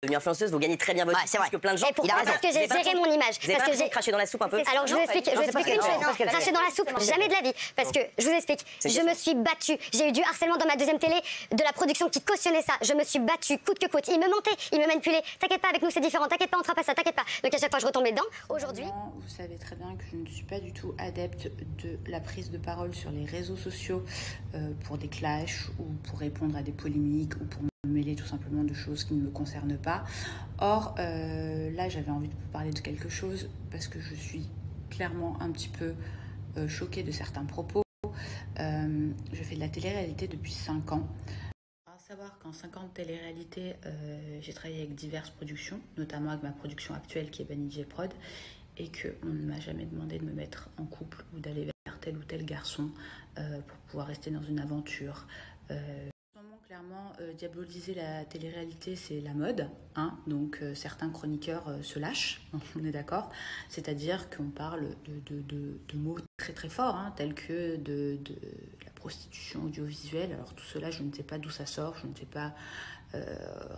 devenue influenceuse, vous gagnez très bien votre vie, c'est vrai. parce que plein de gens... Et pourquoi? Parce que j'ai géré mon image. Vous avez pas l'impression de cracher dans la soupe un peu? Alors je vous explique une chose. Cracher dans la soupe, jamais de la vie. Parce que, je vous explique, je me suis battue. J'ai eu du harcèlement dans ma deuxième télé, de la production qui cautionnait ça. Je me suis battue, coûte que coûte. Ils me mentaient, ils me manipulaient. T'inquiète pas, avec nous c'est différent, t'inquiète pas, on fera pas ça, t'inquiète pas. Donc à chaque fois je retombais dedans. Aujourd'hui... Vous savez très bien que je ne suis pas du tout adepte de la prise de parole sur les réseaux sociaux pour des clashs ou pour répondre à des polémiques ou pour me mêler tout simplement de choses qui ne me concernent pas. Or, là, j'avais envie de vous parler de quelque chose parce que je suis clairement un petit peu choquée de certains propos. Je fais de la télé-réalité depuis 5 ans. À savoir qu'en 5 ans de télé-réalité, j'ai travaillé avec diverses productions, notamment avec ma production actuelle qui est Banny J Prod, et qu'on ne m'a jamais demandé de me mettre en couple ou d'aller vers tel ou tel garçon pour pouvoir rester dans une aventure. Clairement, diaboliser la télé-réalité, c'est la mode, hein, donc certains chroniqueurs se lâchent, on est d'accord, c'est-à-dire qu'on parle de mots très très forts, hein, tels que de la prostitution audiovisuelle. Alors tout cela, je ne sais pas d'où ça sort, je ne sais pas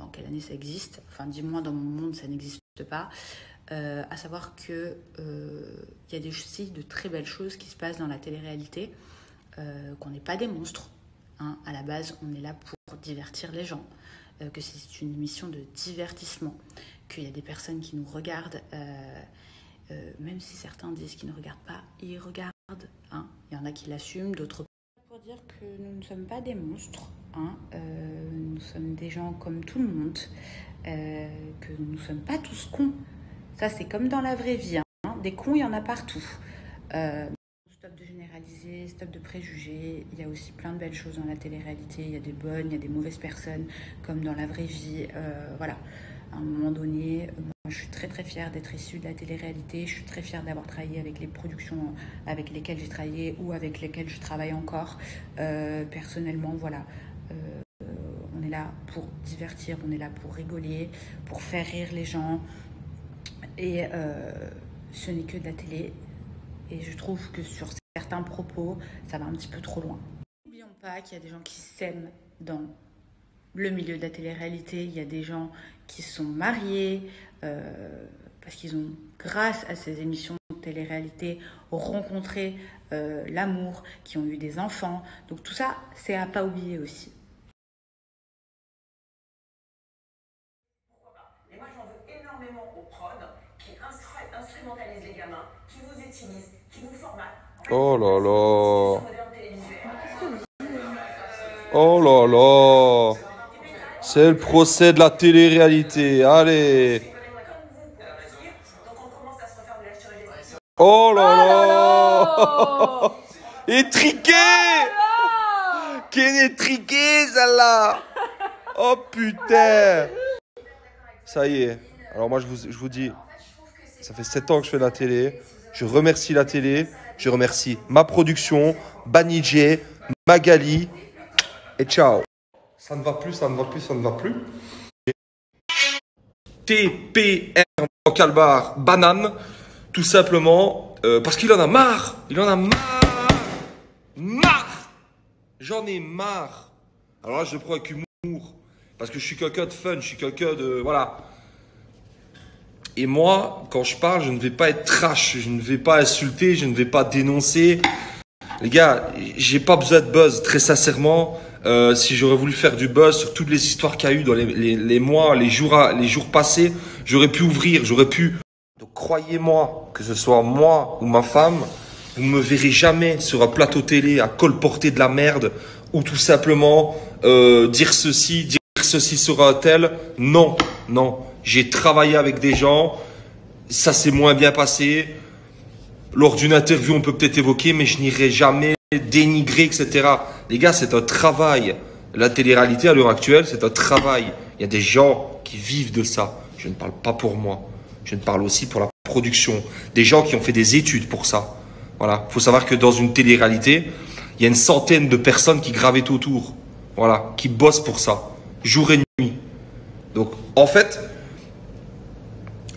en quelle année ça existe, enfin dis-moi, dans mon monde ça n'existe pas. À savoir que y a aussi de très belles choses qui se passent dans la télé-réalité, qu'on n'est pas des monstres. Hein, à la base, on est là pour divertir les gens, que c'est une émission de divertissement, qu'il y a des personnes qui nous regardent, même si certains disent qu'ils ne regardent pas, ils regardent. Hein. Il y en a qui l'assument, d'autres pas. Pour dire que nous ne sommes pas des monstres, hein, nous sommes des gens comme tout le monde, que nous ne sommes pas tous cons. Ça, c'est comme dans la vraie vie, hein, des cons, il y en a partout. Stop de généraliser, stop de préjugés. Il y a aussi plein de belles choses dans la télé-réalité. Il y a des bonnes, il y a des mauvaises personnes, comme dans la vraie vie. Voilà. À un moment donné, moi, je suis très très fière d'être issue de la télé-réalité. Je suis très fière d'avoir travaillé avec les productions avec lesquelles j'ai travaillé ou avec lesquelles je travaille encore. Personnellement, voilà. On est là pour divertir, on est là pour rigoler, pour faire rire les gens. Et ce n'est que de la télé. Et je trouve que sur certains propos, ça va un petit peu trop loin. N'oublions pas qu'il y a des gens qui s'aiment dans le milieu de la télé-réalité. Il y a des gens qui sont mariés parce qu'ils ont, grâce à ces émissions de télé-réalité, rencontré l'amour, qui ont eu des enfants. Donc tout ça, c'est à pas oublier aussi. Pourquoi pas? Et moi, j'en veux énormément aux prods qui instrumentalisent les gamins, qui vous utilisent, qui vous formatent. Oh là là. Oh là là. C'est le procès de la télé-réalité. Allez. Oh là là. Étriqué. Qu'elle est étriquée, celle-là. Oh putain. Ça y est. Alors moi, je vous dis, ça fait 7 ans que je fais de la télé. Je remercie la télé. Je remercie ma production, Banny J, Magali. Et ciao. Ça ne va plus, ça ne va plus, ça ne va plus. TPR en calbar, banane. Tout simplement parce qu'il en a marre. Il en a marre. Marre. J'en ai marre. Alors là, je le prends avec humour. Parce que je suis quelqu'un de fun, je suis quelqu'un de... Voilà. Et moi, quand je parle, je ne vais pas être trash, je ne vais pas insulter, je ne vais pas dénoncer. Les gars, j'ai pas besoin de buzz, très sincèrement. Si j'aurais voulu faire du buzz sur toutes les histoires qu'il y a eu dans les mois, les jours passés, j'aurais pu ouvrir, j'aurais pu... Donc croyez-moi, que ce soit moi ou ma femme, vous ne me verrez jamais sur un plateau télé à colporter de la merde ou tout simplement dire ceci sera un tel. Non, non. J'ai travaillé avec des gens, ça s'est moins bien passé. Lors d'une interview, on peut peut-être évoquer, mais je n'irai jamais dénigrer, etc. Les gars, c'est un travail. La télé-réalité, à l'heure actuelle, c'est un travail. Il y a des gens qui vivent de ça. Je ne parle pas pour moi. Je ne parle aussi pour la production. Des gens qui ont fait des études pour ça. Voilà. Il faut savoir que dans une télé-réalité, il y a une centaine de personnes qui gravitent autour. Voilà. Qui bossent pour ça. Jour et nuit. Donc, en fait...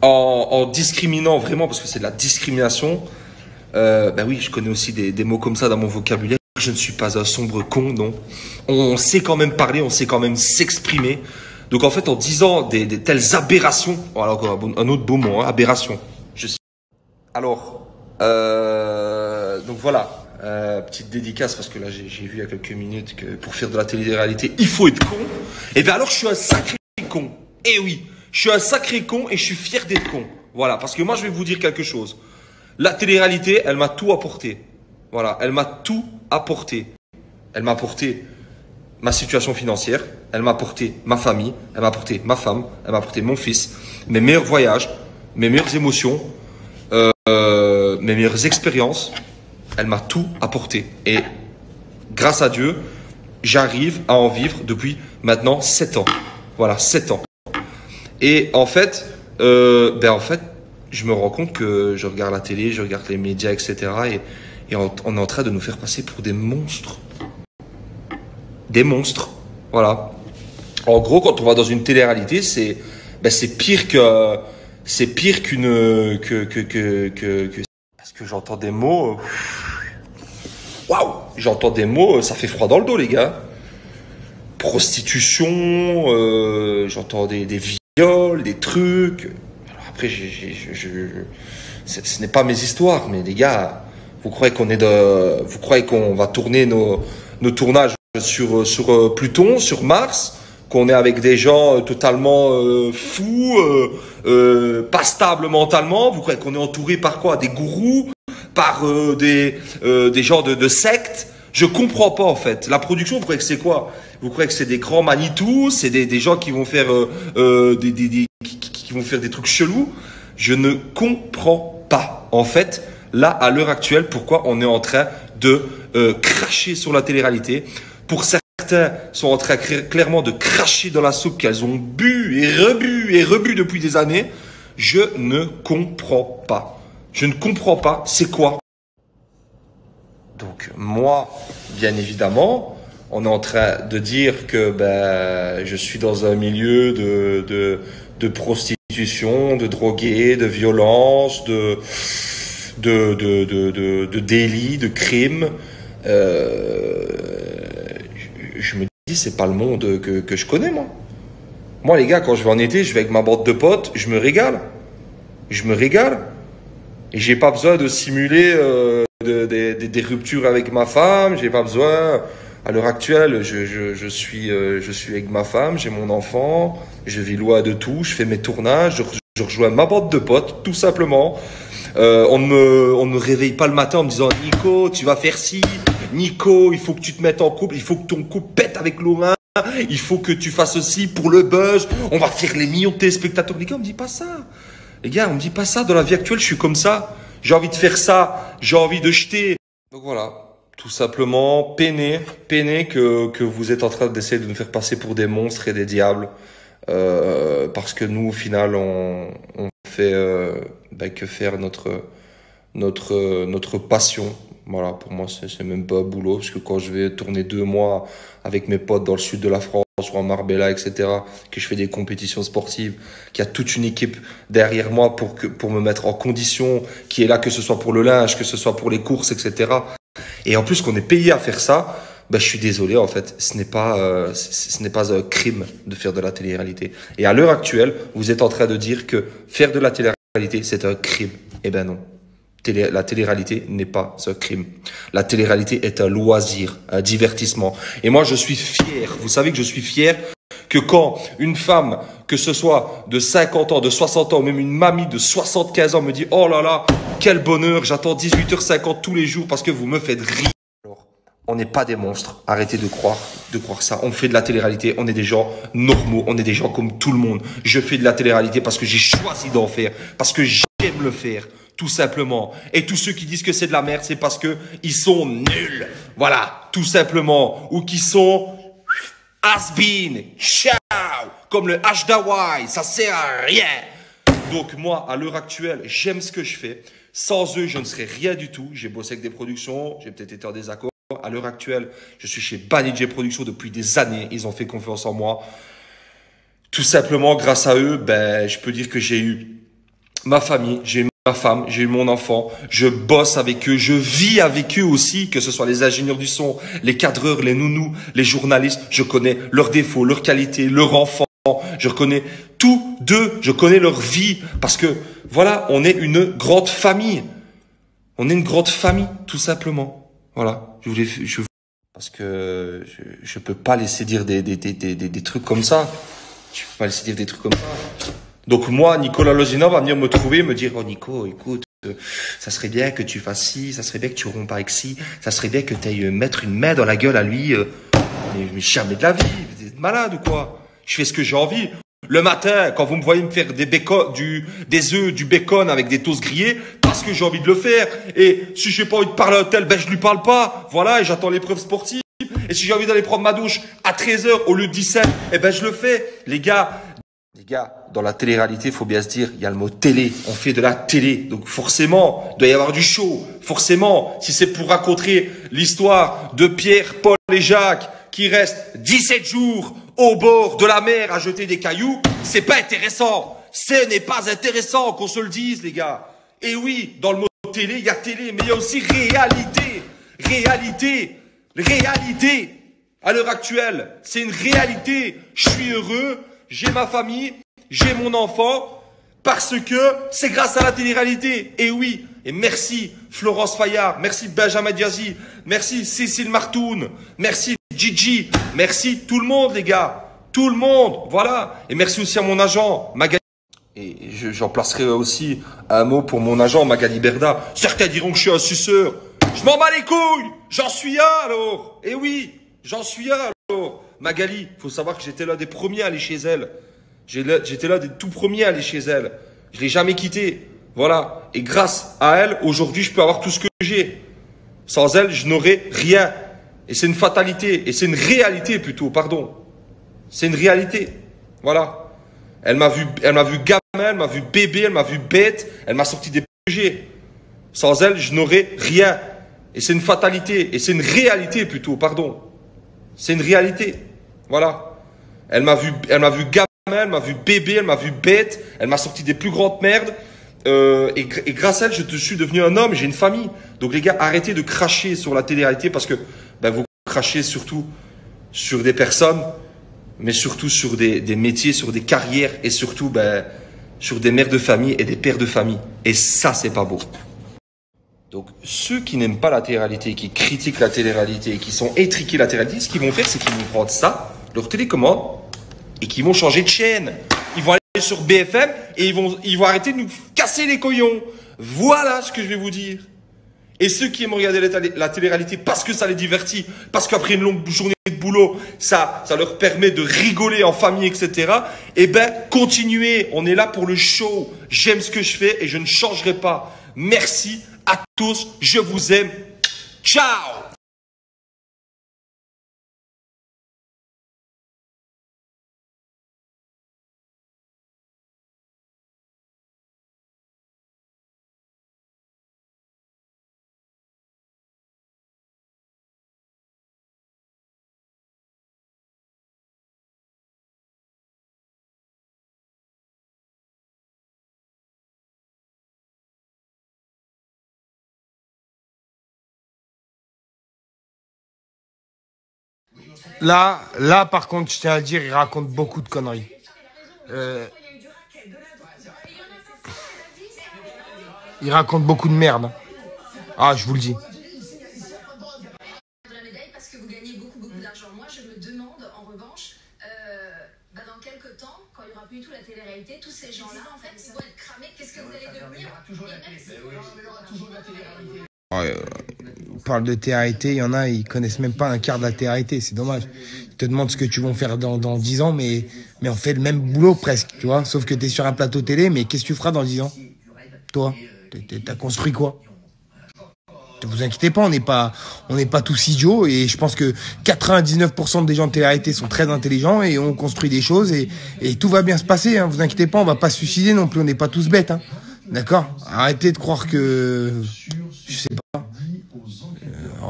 En discriminant vraiment, parce que c'est de la discrimination, ben oui, je connais aussi des mots comme ça dans mon vocabulaire. Je ne suis pas un sombre con, non. On sait quand même parler, on sait quand même s'exprimer. Donc en fait, en disant des telles aberrations, voilà encore un autre beau mot, hein, aberration. Alors, donc voilà, petite dédicace parce que là j'ai vu il y a quelques minutes que pour faire de la télé-réalité, il faut être con. Et bien alors je suis un sacré con. Eh oui, je suis un sacré con et je suis fier d'être con. Voilà, parce que moi je vais vous dire quelque chose. La télé-réalité, elle m'a tout apporté. Voilà, elle m'a tout apporté. Elle m'a apporté ma situation financière, elle m'a apporté ma famille, elle m'a apporté ma femme, elle m'a apporté mon fils, mes meilleurs voyages, mes meilleures émotions, mes meilleures expériences. Elle m'a tout apporté. Et grâce à Dieu, j'arrive à en vivre depuis maintenant 7 ans. Voilà, 7 ans. Et en fait, je me rends compte que je regarde la télé, je regarde les médias, etc. Et on est en train de nous faire passer pour des monstres. Des monstres. Voilà. En gros, quand on va dans une télé-réalité, c'est pire que... C'est pire qu'une... Parce que j'entends des mots... Waouh! J'entends des mots, ça fait froid dans le dos, les gars. Prostitution, j'entends des viols, des trucs. Alors après, ce n'est pas mes histoires, mais les gars, vous croyez qu'on va tourner nos tournages sur Pluton, sur Mars, qu'on est avec des gens totalement fous, pas stables mentalement? Vous croyez qu'on est entouré par quoi? Des gourous? Par des gens de sectes? Je comprends pas en fait. La production, vous croyez que c'est quoi? Vous croyez que c'est des grands Manitou? C'est des gens qui vont faire qui vont faire des trucs chelous? Je ne comprends pas. En fait, là, à l'heure actuelle, pourquoi on est en train de cracher sur la télé-réalité? Pour certains, sont en train clairement de cracher dans la soupe qu'elles ont bu et rebu depuis des années. Je ne comprends pas. Je ne comprends pas, c'est quoi? Donc moi, bien évidemment, on est en train de dire que je suis dans un milieu de prostitution, de drogués, de violence, de délits, de crimes. Je me dis, c'est pas le monde que je connais, moi. Moi, les gars, quand je vais en été, je vais avec ma bande de potes, je me régale. Je me régale. Et j'ai pas besoin de simuler des ruptures avec ma femme. J'ai pas besoin. À l'heure actuelle, je suis avec ma femme, j'ai mon enfant, je vis loin de tout, je fais mes tournages, je rejoins ma bande de potes, tout simplement. On ne me réveille pas le matin en me disant Nico, tu vas faire ci, Nico, il faut que tu te mettes en couple, il faut que ton couple pète avec Laurent, il faut que tu fasses aussi pour le buzz, on va faire les millions de téléspectateurs. Les gars, on me dit pas ça. Les gars, on me dit pas ça. Dans la vie actuelle, je suis comme ça. J'ai envie de faire ça. J'ai envie de jeter. Donc voilà, tout simplement, peinez que vous êtes en train d'essayer de nous faire passer pour des monstres et des diables. Parce que nous, au final, on fait que faire notre passion. Voilà, pour moi, c'est même pas un boulot. Parce que quand je vais tourner 2 mois avec mes potes dans le sud de la France, ou en Marbella, etc., que je fais des compétitions sportives, qu'il y a toute une équipe derrière moi pour me mettre en condition, qui est là, que ce soit pour le linge, que ce soit pour les courses, etc. Et en plus qu'on est payé à faire ça, je suis désolé, en fait, ce n'est pas un crime de faire de la télé-réalité. Et à l'heure actuelle, vous êtes en train de dire que faire de la télé-réalité, c'est un crime. Eh ben non. La télé-réalité n'est pas un crime. La télé-réalité est un loisir, un divertissement. Et moi, je suis fier. Vous savez que je suis fier que quand une femme, que ce soit de 50 ans, de 60 ans, ou même une mamie de 75 ans me dit « Oh là là, quel bonheur, j'attends 18h50 tous les jours parce que vous me faites rire. » Alors, on n'est pas des monstres. Arrêtez de croire ça. On fait de la télé-réalité. On est des gens normaux. On est des gens comme tout le monde. Je fais de la télé-réalité parce que j'ai choisi d'en faire. Parce que j'aime le faire. Tout simplement. Et tous ceux qui disent que c'est de la merde, c'est parce que ils sont nuls. Voilà. Tout simplement. Ou qui sont has-been. Ciao. Comme le H d'Hawaï. Ça sert à rien. Donc moi, à l'heure actuelle, j'aime ce que je fais. Sans eux, je ne serais rien du tout. J'ai bossé avec des productions. J'ai peut-être été en désaccord. À l'heure actuelle, je suis chez Banijay Productions depuis des années. Ils ont fait confiance en moi. Tout simplement, grâce à eux, je peux dire que j'ai eu ma famille, j'ai eu ma femme, j'ai eu mon enfant. Je bosse avec eux, je vis avec eux aussi, que ce soit les ingénieurs du son, les cadreurs, les nounous, les journalistes. Je connais leurs défauts, leurs qualités, leurs enfants, Je reconnais tous deux, je connais leur vie. Parce que, voilà, on est une grande famille. On est une grande famille, tout simplement. Voilà, parce que je peux pas laisser dire des trucs comme ça. Je peux pas laisser dire des trucs comme ça. Donc moi, Nicolas Lozina va venir me trouver, me dire, oh Nico, écoute, ça serait bien que tu fasses ci, ça serait bien que tu rompes avec ci, ça serait bien que tu ailles mettre une main dans la gueule à lui. Mais jamais de la vie, vous êtes malade ou quoi? Je fais ce que j'ai envie. Le matin, quand vous me voyez me faire des œufs, du bacon avec des toasts grillés, parce que j'ai envie de le faire. Et si j'ai pas envie de parler à un tel, ben je lui parle pas. Voilà, et j'attends l'épreuve sportive. Et si j'ai envie d'aller prendre ma douche à 13h au lieu de 17, eh ben je le fais. Les gars, dans la télé-réalité, il faut bien se dire, il y a le mot télé. On fait de la télé. Donc forcément, il doit y avoir du show. Forcément, si c'est pour raconter l'histoire de Pierre, Paul et Jacques, qui restent 17 jours au bord de la mer à jeter des cailloux, c'est pas intéressant. Ce n'est pas intéressant qu'on se le dise, les gars. Et oui, dans le mot télé, il y a télé, mais il y a aussi réalité. Réalité. À l'heure actuelle, c'est une réalité. Je suis heureux, j'ai ma famille, j'ai mon enfant, parce que c'est grâce à la télé-réalité. Et oui, et merci Florence Fayard, merci Benjamin Diazy, merci Cécile Martoun, merci Gigi, merci tout le monde, les gars. Tout le monde, voilà. Et merci aussi à mon agent, Magali. Et j'en placerai aussi un mot pour mon agent, Magali Berda. Certains diront que je suis un suceur. Je m'en bats les couilles. J'en suis un, alors. Et oui, j'en suis un, alors. Magali, faut savoir que j'étais l'un des premiers à aller chez elle. J'étais l'un des tout premiers à aller chez elle. Je l'ai jamais quittée. Voilà. Et grâce à elle, aujourd'hui, je peux avoir tout ce que j'ai. Sans elle, je n'aurais rien. Et c'est une fatalité. Et c'est une réalité plutôt, pardon. C'est une réalité. Voilà. Elle m'a vu gamin, elle m'a vu bébé, elle m'a vu bête, elle m'a sorti des projets. Sans elle, je n'aurais rien. Et c'est une fatalité. Et c'est une réalité plutôt, pardon. C'est une réalité. Voilà. Elle m'a vu gamin, elle m'a vu bébé, elle m'a vu bête, elle m'a sorti des plus grandes merdes. Et grâce à elle, je suis devenu un homme, j'ai une famille. Donc les gars, arrêtez de cracher sur la télé-réalité parce que vous crachez surtout sur des personnes, mais surtout sur des métiers, sur des carrières et surtout sur des mères de famille et des pères de famille. Et ça, c'est pas beau. Donc ceux qui n'aiment pas la télé-réalité, qui critiquent la télé-réalité, qui sont étriqués la télé-réalité, ce qu'ils vont faire, c'est qu'ils vont prendre ça, leur télécommande, et qu'ils vont changer de chaîne. Ils vont aller sur BFM et ils vont arrêter de nous casser les couillons. Voilà ce que je vais vous dire. Et ceux qui aiment regarder la télé-réalité parce que ça les divertit, parce qu'après une longue journée de boulot, ça leur permet de rigoler en famille, etc. Eh ben, continuez. On est là pour le show. J'aime ce que je fais et je ne changerai pas. Merci à tous. Je vous aime. Ciao! Là, par contre, je tiens à dire, il raconte beaucoup de conneries. Il raconte beaucoup de merde. Ah, je vous le dis. Parce que vous gagnez beaucoup d'argent. Moi, je me demande, en revanche, dans quelques temps, quand il n'y aura plus du tout la télé-réalité, tous ces gens-là, en fait, ils vont être cramés. Qu'est-ce que vous allez devenir? Il y aura toujours la télé-réalité. On parle de télé-réalité, il y en a, ils connaissent même pas un quart de la télé-réalité, c'est dommage. Ils te demandent ce que tu vas faire dans 10 ans, mais on fait le même boulot presque, tu vois. Sauf que tu es sur un plateau télé, mais qu'est-ce que tu feras dans 10 ans? Toi, t'as construit quoi? Ne vous inquiétez pas, on n'est pas tous idiots, et je pense que 99% des gens de télé-réalité sont très intelligents et on construit des choses et tout va bien se passer, hein. Vous inquiétez pas, on va pas se suicider non plus, on n'est pas tous bêtes, hein. D'accord? Arrêtez de croire que... Je sais pas.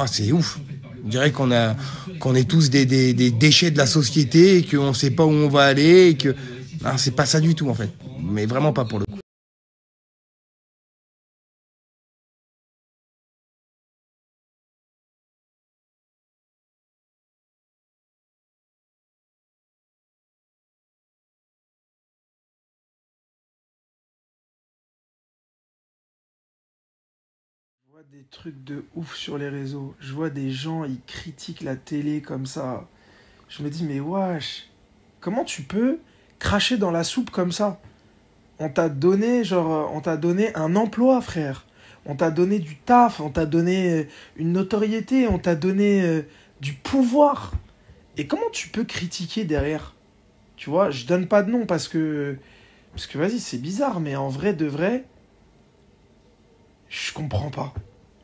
C'est ouf. On dirait qu'on est tous des déchets de la société et qu'on sait pas où on va aller et que... Non, c'est pas ça du tout, en fait. Mais vraiment pas pour le coup. vois des trucs de ouf sur les réseaux. Je vois des gens, ils critiquent la télé comme ça. Je me dis, mais wesh, comment tu peux cracher dans la soupe comme ça? On t'a donné un emploi, frère. On t'a donné du taf, on t'a donné une notoriété, on t'a donné du pouvoir. Et comment tu peux critiquer derrière? Tu vois, je donne pas de nom parce que vas-y, c'est bizarre, mais en vrai de vrai, je comprends pas.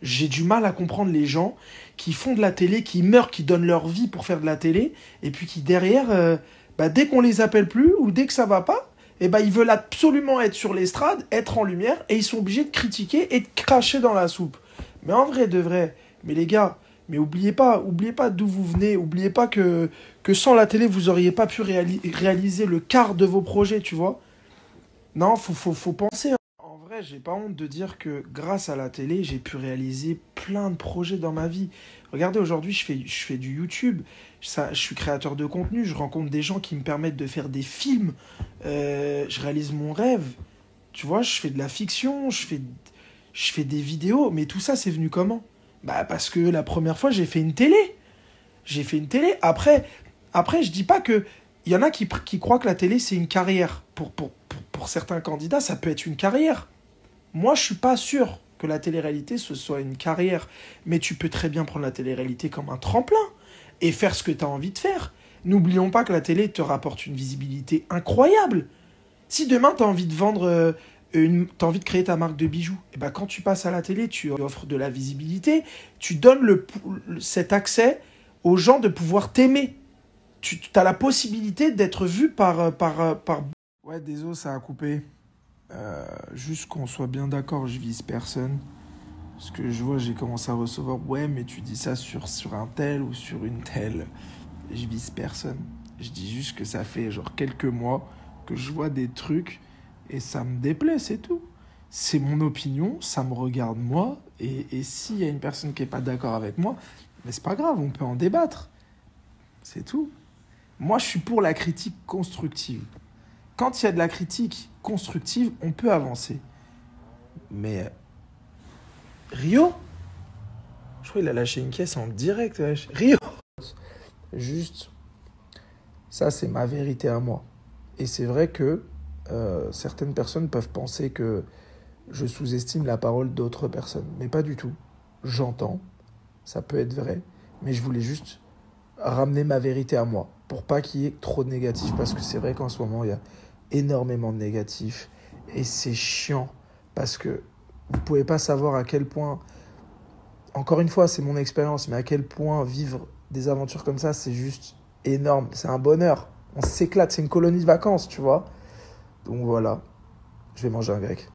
J'ai du mal à comprendre les gens qui font de la télé, qui meurent, qui donnent leur vie pour faire de la télé, et puis qui derrière, dès qu'on les appelle plus, ou dès que ça va pas, ils veulent absolument être sur l'estrade, être en lumière, et ils sont obligés de critiquer et de cracher dans la soupe. Mais en vrai de vrai, mais les gars, mais oubliez pas d'où vous venez, oubliez pas que sans la télé, vous auriez pas pu réaliser le quart de vos projets, tu vois. Non, faut penser. En vrai, j'ai pas honte de dire que grâce à la télé, j'ai pu réaliser plein de projets dans ma vie. Regardez, aujourd'hui, je fais du YouTube. Je suis créateur de contenu. Je rencontre des gens qui me permettent de faire des films. Je réalise mon rêve. Tu vois, je fais de la fiction. Je fais des vidéos. Mais tout ça, c'est venu comment? Parce que la première fois, j'ai fait une télé. Après, je dis pas que... Il y en a qui croient que la télé, c'est une carrière. Pour certains candidats, ça peut être une carrière. Moi, je suis pas sûr que la télé-réalité, ce soit une carrière. Mais tu peux très bien prendre la télé-réalité comme un tremplin et faire ce que tu as envie de faire. N'oublions pas que la télé te rapporte une visibilité incroyable. Si demain, tu as envie de vendre... t'as envie de créer ta marque de bijoux, quand tu passes à la télé, tu offres de la visibilité, tu donnes cet accès aux gens de pouvoir t'aimer. Tu as la possibilité d'être vu par... Ouais, désolé, ça a coupé. Juste qu'on soit bien d'accord, je vise personne. Parce que je vois, j'ai commencé à recevoir, ouais, mais tu dis ça sur un tel ou sur une telle. Je vise personne. Je dis juste que ça fait genre quelques mois que je vois des trucs et ça me déplaît, c'est tout. C'est mon opinion, ça me regarde moi. Et s'il y a une personne qui n'est pas d'accord avec moi, mais c'est pas grave, on peut en débattre. C'est tout. Moi, je suis pour la critique constructive. Quand il y a de la critique constructive, on peut avancer. Mais Rio, je crois qu'il a lâché une caisse en direct. Rio, juste, ça c'est ma vérité à moi. Et c'est vrai que certaines personnes peuvent penser que je sous-estime la parole d'autres personnes. Mais pas du tout. J'entends, ça peut être vrai. Mais je voulais juste ramener ma vérité à moi. Pour pas qu'il y ait trop de négatifs. Parce que c'est vrai qu'en ce moment, il y a énormément de négatifs. Et c'est chiant. Parce que vous ne pouvez pas savoir à quel point... Encore une fois, c'est mon expérience. Mais à quel point vivre des aventures comme ça, c'est juste énorme. C'est un bonheur. On s'éclate. C'est une colonie de vacances, tu vois. Donc voilà. Je vais manger un grec.